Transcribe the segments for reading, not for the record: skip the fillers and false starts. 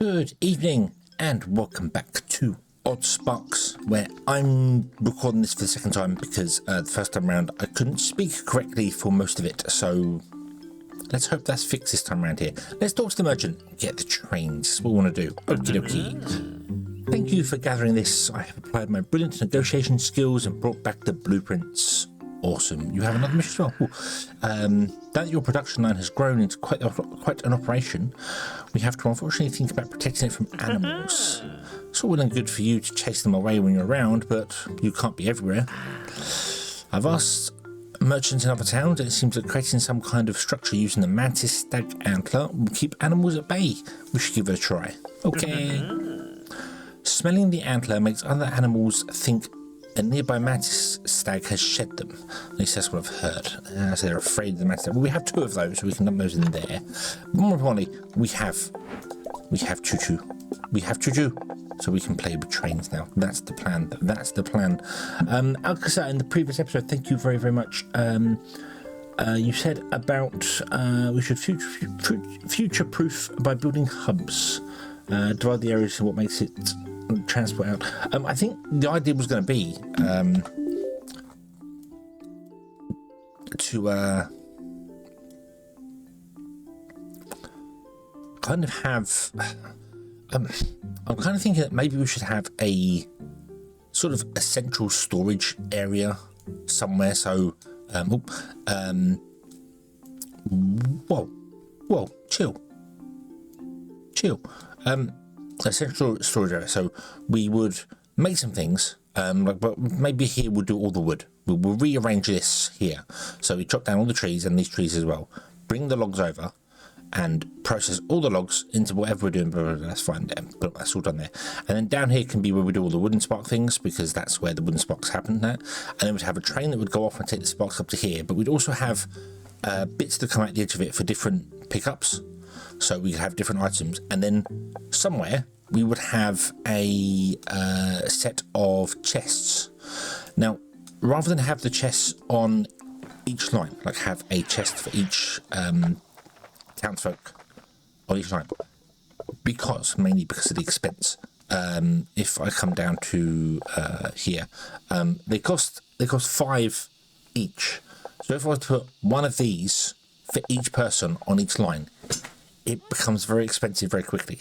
Good evening and welcome back to Oddsparks, where I'm recording this for the second time because the first time around I couldn't speak correctly for most of it, so let's hope that's fixed this time around here. Let's talk to the merchant and get the trains. That's what we want to do. Okie dokie. Thank you for gathering this. I have applied my brilliant negotiation skills and brought back the blueprints. Awesome. You have another mission as well. Now that your production line has grown into quite an operation, we have to unfortunately think about protecting it from animals. It's all well and good for you to chase them away when you're around, but you can't be everywhere. I've asked merchants in other towns, and it seems that creating some kind of structure using the mantis stag antler will keep animals at bay. We should give it a try. Okay. Smelling the antler makes other animals think a nearby mantis stag has shed them. At least that's what I've heard. So they're afraid of the mantis stag. Well, we have two of those, so we can dump those in there. But more importantly, we have Choo-Choo. We have Choo-Choo, so we can play with trains now. That's the plan. That's the plan. Alcazar, in the previous episode, thank you very, very much. You said about we should future-proof by building hubs. Divide the areas to what makes it transport out. I think the idea was going to be to kind of have I'm kind of thinking that maybe we should have a sort of a central storage area somewhere. So whoa, chill. A central storage area, so we would make some things, but maybe here we'll do all the wood. We'll rearrange this here. So we chop down all the trees and these trees as well. Bring the logs over and process all the logs into whatever we're doing. That's fine, but that's all done there. And then down here can be where we do all the wooden spark things, because that's where the wooden sparks happen now. And then we'd have a train that would go off and take the sparks up to here. But we'd also have bits that come out the edge of it for different pickups. So we could have different items, and then somewhere we would have a set of chests. Now, rather than have the chests on each line, like have a chest for each townsfolk on each line, mainly because of the expense. If I come down to here, they cost 5 each. So if I was to put one of these for each person on each line, it becomes very expensive very quickly.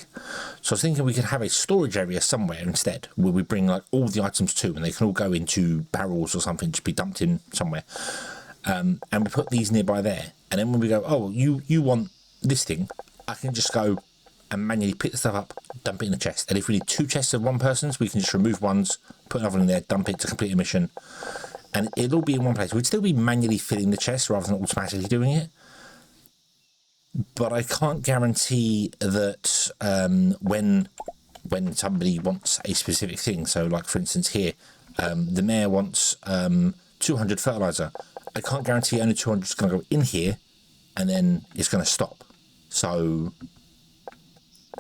So I was thinking we could have a storage area somewhere instead, where we bring like all the items to, and they can all go into barrels or something, just be dumped in somewhere. And we put these nearby there. And then when we go, oh, you want this thing, I can just go and manually pick the stuff up, dump it in a chest. And if we need 2 chests of one person's, we can just remove ones, put another in there, dump it to complete a mission. And it'll all be in one place. We'd still be manually filling the chest rather than automatically doing it. But I can't guarantee that when somebody wants a specific thing. So, like for instance here, the mayor wants 200 fertilizer. I can't guarantee only 200 is going to go in here, and then it's going to stop. So,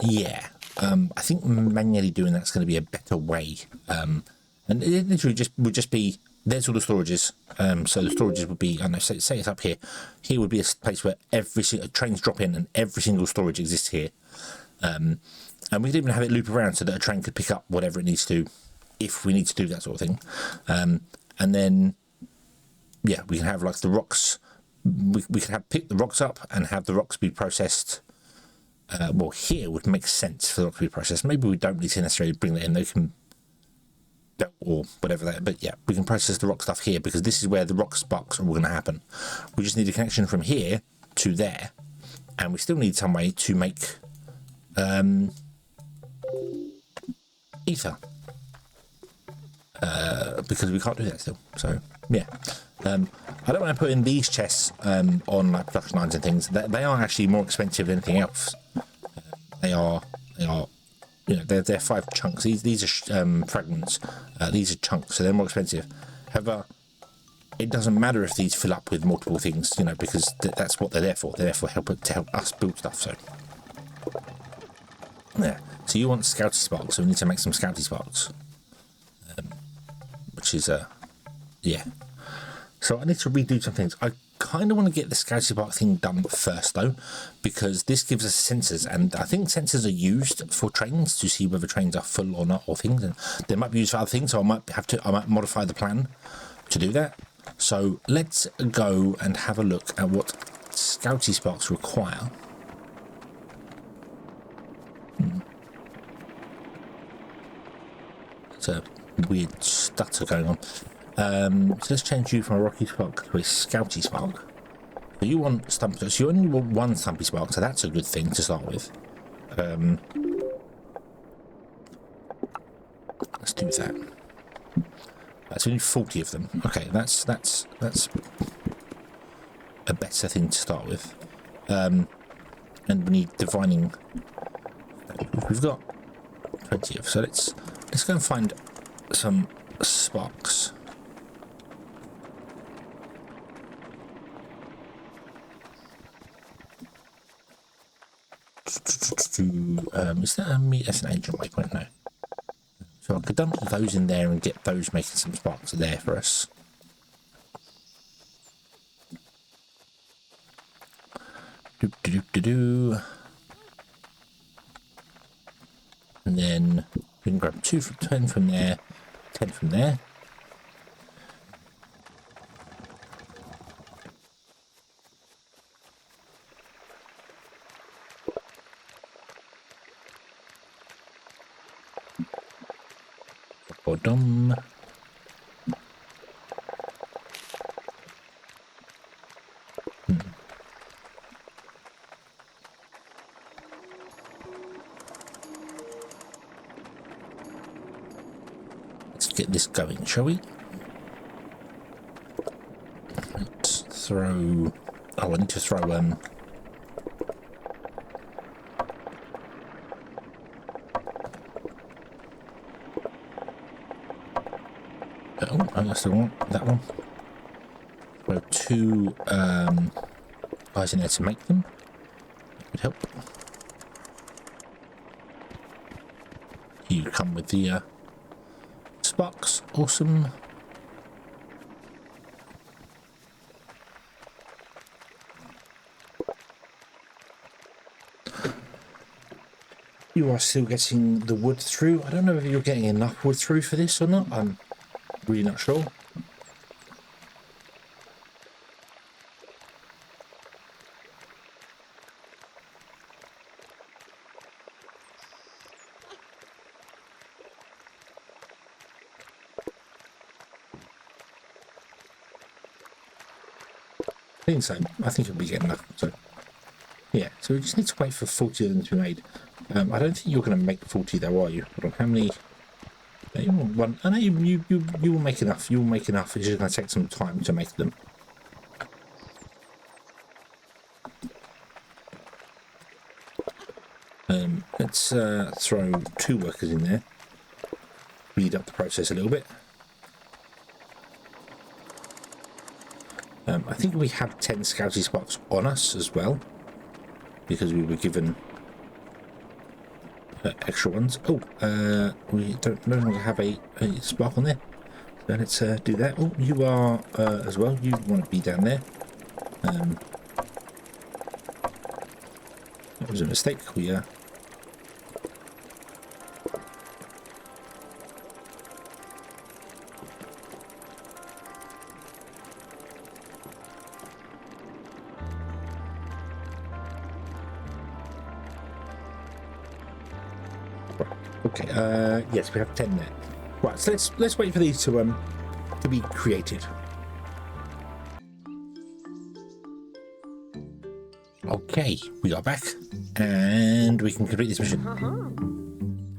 yeah, I think manually doing that's going to be a better way. And it literally would just be. There's all the storages. So the storages would be, I don't know, say it's up here. Here would be a place where every single trains drop in and every single storage exists here. And we could even have it loop around so that a train could pick up whatever it needs to, if we need to do that sort of thing. And then, yeah, we can have like the rocks. We could have pick the rocks up and have the rocks be processed. Well, here would make sense for the rocks to be processed. Maybe we don't need to necessarily bring that in. They can. Or whatever that, but yeah, we can process the rock stuff here because this is where the rock sparks are all going to happen. We just need a connection from here to there, and we still need some way to make ether because we can't do that still. So yeah, I don't want to put in these chests on like production lines and things. They are actually more expensive than anything else. They are. You know, they're 5 chunks. These are fragments. These are chunks, so they're more expensive. However, it doesn't matter if these fill up with multiple things, you know, because that's what they're there for. They're there for to help us build stuff. So, yeah. So you want Scouty Sparks, so we need to make some Scouty Sparks, which is yeah. So I need to redo some things. I kind of want to get the Scouty Park thing done first though, because this gives us sensors, and I think sensors are used for trains to see whether trains are full or not, or things, and they might be used for other things, so I might modify the plan to do that. So let's go and have a look at what Scouty Sparks require. It's a weird stutter going on. So let's change you from a Rocky Spark to a Scouty Spark. So you want so you only want one Stumpy Spark, so that's a good thing to start with. Let's do that. That's only 40 of them. Okay, that's a better thing to start with. And we need divining. We've got 20 of, so let's go and find some sparks. Is that that's an ancient waypoint? No. So I could dump those in there and get those making some sparks there for us. And then we can grab 10 from there, 10 from there. Bottom. Let's get this going, shall we? Let's throw. Oh, I need to throw oh, I still want that one. Throw 2 guys in there to make them. That would help. You come with the sparks. Awesome. You are still getting the wood through. I don't know if you're getting enough wood through for this or not. I'm really not sure. I think so. I think it'll be getting enough. So yeah, so we just need to wait for 40 of them to be made. I don't think you're going to make 40 though, are you? Hold on, how many? You want one? I know you will make enough. You will make enough. It's just going to take some time to make them. Let's throw 2 workers in there. Speed up the process a little bit. I think we have 10 Scouty Sparks on us as well, because we were given extra ones. Oh, we no longer have a spark on there. So let's do that. Oh, you are as well. You want to be down there. That was a mistake. We okay, yes, we have 10 there. Right, so let's wait for these to be created. Okay, we are back, and we can complete this mission.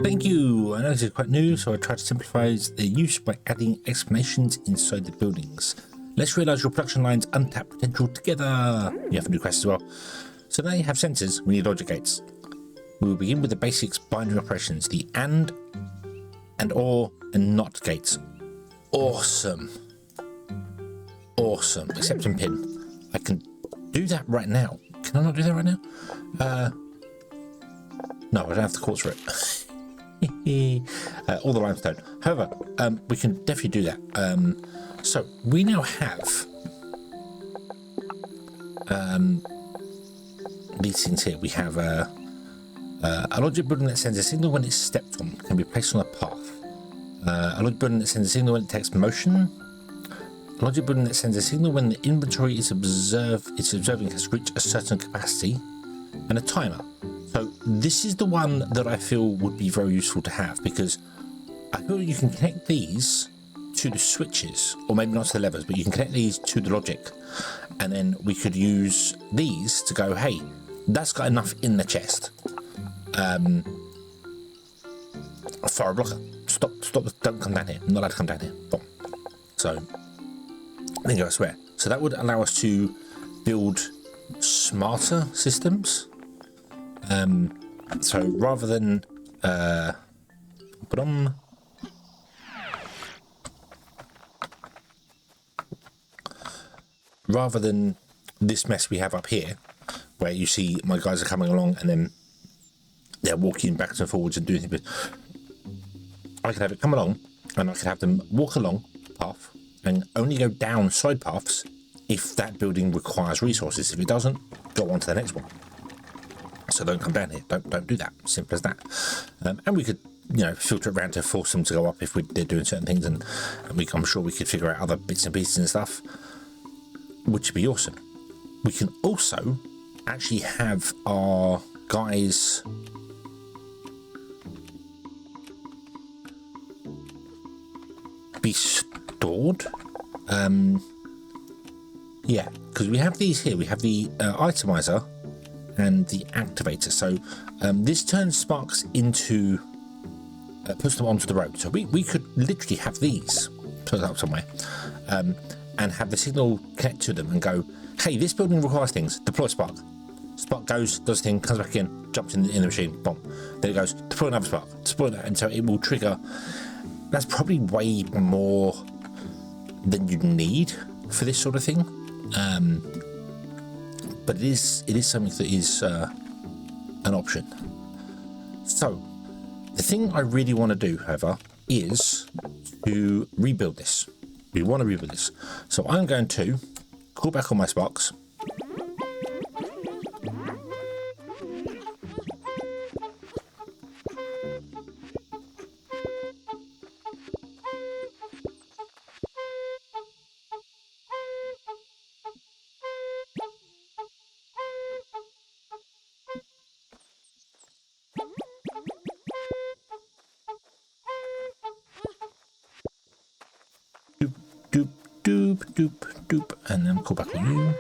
Thank you. I know this is quite new, so I tried to simplify the use by adding explanations inside the buildings. Let's realise your production line's untapped potential together. You have a new quest as well. So now you have sensors, we need logic gates. We will begin with the basics binary operations, the and or and not gates. Awesome. Awesome. Accept and pin. I can do that right now. Can I not do that right now? No, I don't have the quartz for it. All the limestone. However, we can definitely do that. So we now have these things here. We have a logic building that sends a signal when it's stepped on, can be placed on a path. A logic building that sends a signal when it takes motion. A logic building that sends a signal when the inventory it's observing has reached a certain capacity. And a timer. So this is the one that I feel would be very useful to have, because I feel you can connect these to the switches, or maybe not to the levers, but you can connect these to the logic, and then we could use these to go, hey, that's got enough in the chest. Fire a blocker. Stop, don't come down here. I'm not allowed to come down here. Boom. So there you go, I swear. So that would allow us to build smarter systems. So rather than this mess we have up here, where you see my guys are coming along and then they're walking backwards and forwards and doing things, I can have it come along and I can have them walk along the path and only go down side paths if that building requires resources. If it doesn't, go on to the next one. So don't come down here. Don't do that. Simple as that. And we could, filter it around to force them to go up if they're doing certain things, and I'm sure we could figure out other bits and pieces and stuff, which would be awesome. We can also actually have our guys be stored. Yeah, because we have these here. We have the itemizer and the activator. So this turns sparks into, puts them onto the road. So we could literally have these put up somewhere, and have the signal connect to them and go, hey, this building requires things, deploy spark. Spark goes, does the thing, comes back in, jumps in the machine, boom. Then it goes, deploy another spark, deploy that, and so it will trigger. That's probably way more than you need for this sort of thing. But it is something that is an option. So the thing I really want to do, however, is to rebuild this. We want to rebuild this. So I'm going to call back all my sparks. Doop, and then call back on you.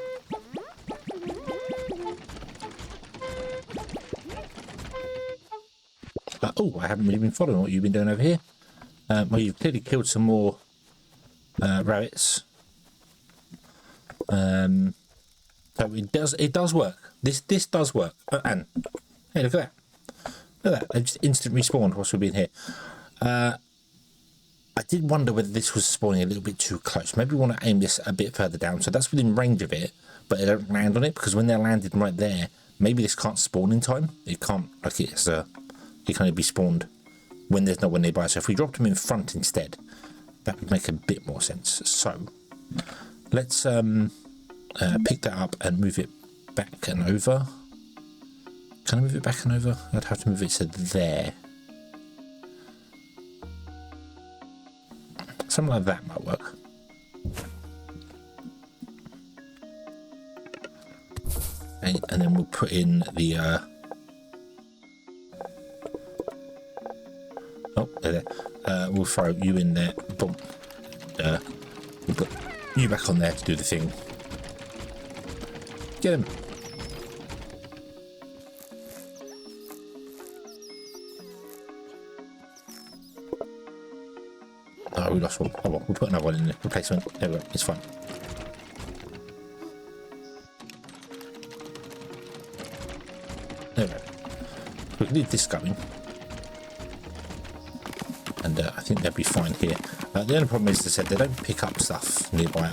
Oh, I haven't really been following what you've been doing over here. Well, you've clearly killed some more rabbits. So it does work. This does work. And hey, look at that. Look at that. They just instant respawned whilst we've been here. I did wonder whether this was spawning a little bit too close. Maybe we want to aim this a bit further down, so that's within range of it, but they don't land on it, because when they're landed right there, maybe this can't spawn in time. It can't, like it can only be spawned when there's no one nearby. So if we dropped them in front instead, that would make a bit more sense. So let's pick that up and move it back and over. Can I move it back and over? I'd have to move it to there. Something like that might work. Okay, and then we'll put in the oh, there. We'll throw you in there. Boom. We'll put you back on there to do the thing. Get him. Oh, we lost one. Oh well, we'll put another one in the replacement. There we go. It's fine. There we go. We can leave this going. And I think they'll be fine here. The only problem is, as I said, they don't pick up stuff nearby.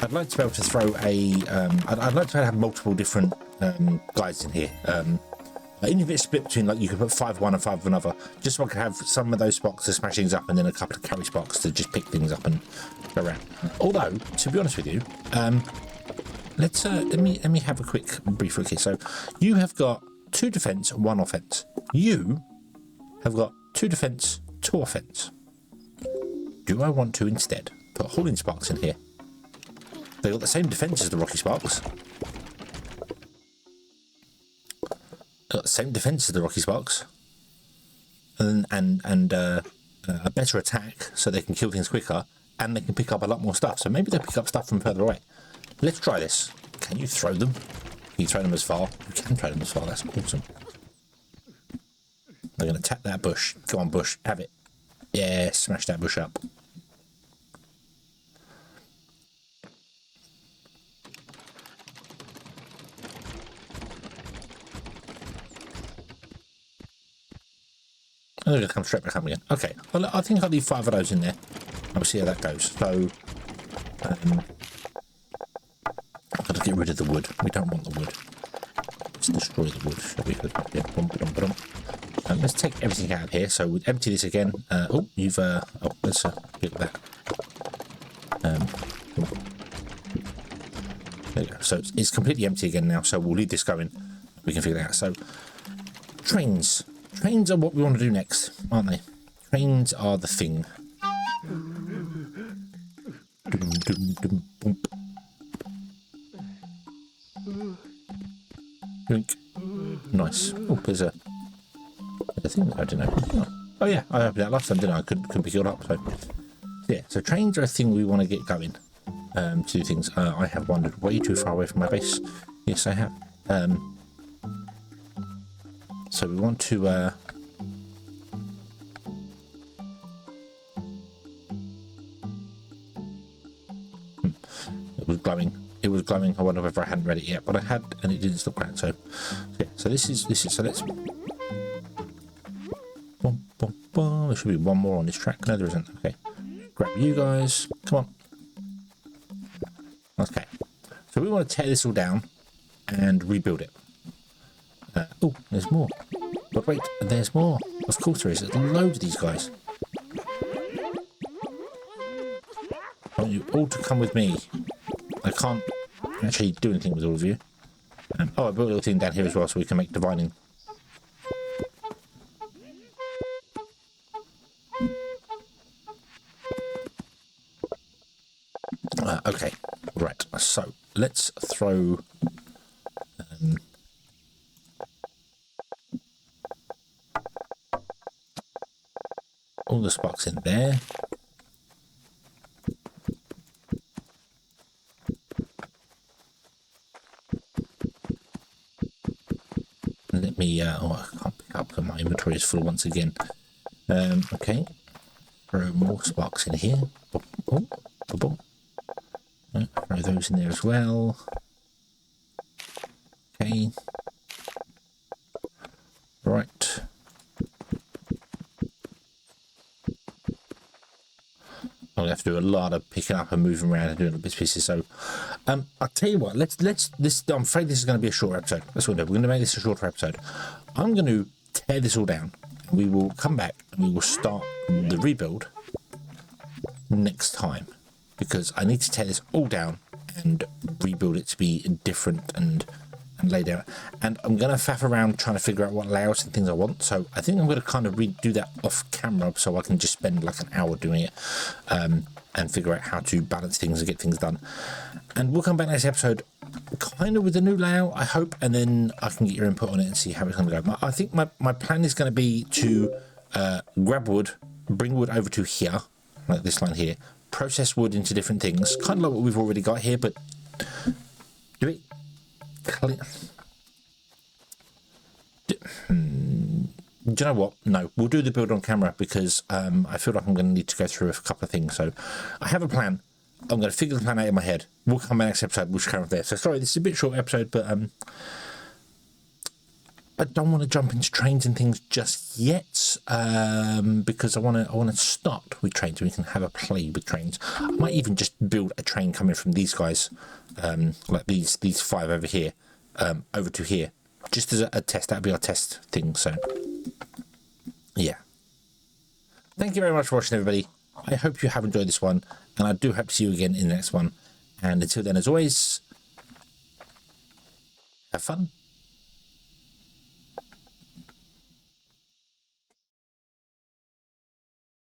I'd like to be able to throw a... I'd like to have multiple different guides in here. Even if it's split between, like, you could put 5 one and 5 another, just so I could have some of those spots to smash things up and then a couple of carry spots to just pick things up and go around. Although, to be honest with you, let's let me have a quick brief look here. So you have got 2 defense, 1 offense. You have got 2 defense, 2 offense. Do I want to instead put holding sparks in here? They got the same defense as the Rocky Sparks. Got the same defense as the Rocky Sparks, and a better attack, so they can kill things quicker, and they can pick up a lot more stuff. So maybe they'll pick up stuff from further away. Let's try this. Can you throw them? Can you throw them as far? You can throw them as far. That's awesome. They're going to tap that bush. Go on, bush. Have it. Yeah, smash that bush up. I'm going to come straight back up again. Okay, well, I think I'll leave 5 of those in there. I'll see how that goes. So, I've got to get rid of the wood. We don't want the wood. Let's destroy the wood, shall we? Yeah, let's take everything out of here. So we'll empty this again. Oh, you've let's get that. There you go. So it's completely empty again now. So we'll leave this going. We can figure it out. So trains. Trains are what we want to do next, aren't they? Trains are the thing. Drink. Nice. Oh, there's a thing. I don't know. Oh yeah, I opened that last time, didn't I? I couldn't pick it up. So yeah, so trains are a thing we want to get going. To do things. I have wandered way too far away from my base. Yes, I have. So we want to it was glowing. It was glowing. I wonder whether I hadn't read it yet, but I had, and it didn't stop glowing. So yeah. So this is so let's. Boom, boom, boom. There should be one more on this track. No, there isn't. Okay. Grab you guys. Come on. Okay. So we want to tear this all down and rebuild it. Oh, there's more. But wait, there's more. Of course there is. There's loads of these guys. I want you all to come with me. I can't actually do anything with all of you. Oh, I built a little thing down here as well so we can make divining. Okay, right. So let's throw... all the sparks in there. Let me, oh, I can't pick up, my inventory is full once again. Okay, throw more sparks in here. Oh, boom. Throw those in there as well. Okay. Right. I'm gonna have to do a lot of picking up and moving around and doing bits and pieces. So, I'll tell you what. Let's. This. I'm afraid this is going to be a short episode. That's what we're going to make this a shorter episode. I'm going to tear this all down. And we will come back and we will start the rebuild next time, because I need to tear this all down and rebuild it to be different and laid out. And I'm going to faff around trying to figure out what layouts and things I want. So I think I'm going to kind of redo that off camera so I can just spend like an hour doing it and figure out how to balance things and get things done. And we'll come back next episode kind of with a new layout, I hope, and then I can get your input on it and see how it's going to go. I think my plan is going to be to grab wood, bring wood over to here, like this line here, process wood into different things, kind of like what we've already got here, but do it clear. Do you know what? No, we'll do the build on camera because I feel like I'm going to need to go through a couple of things. So I have a plan. I'm going to figure the plan out in my head. We'll come back next episode. We'll carry on there. So sorry, this is a bit short episode, but I don't want to jump into trains and things just yet because I want to start with trains so we can have a play with trains. I might even just build a train coming from these guys, like these 5 over here, over to here, just as a test. That'll be our test thing. So yeah, thank you very much for watching, everybody. I hope you have enjoyed this one, and I do hope to see you again in the next one. And until then, as always, have fun.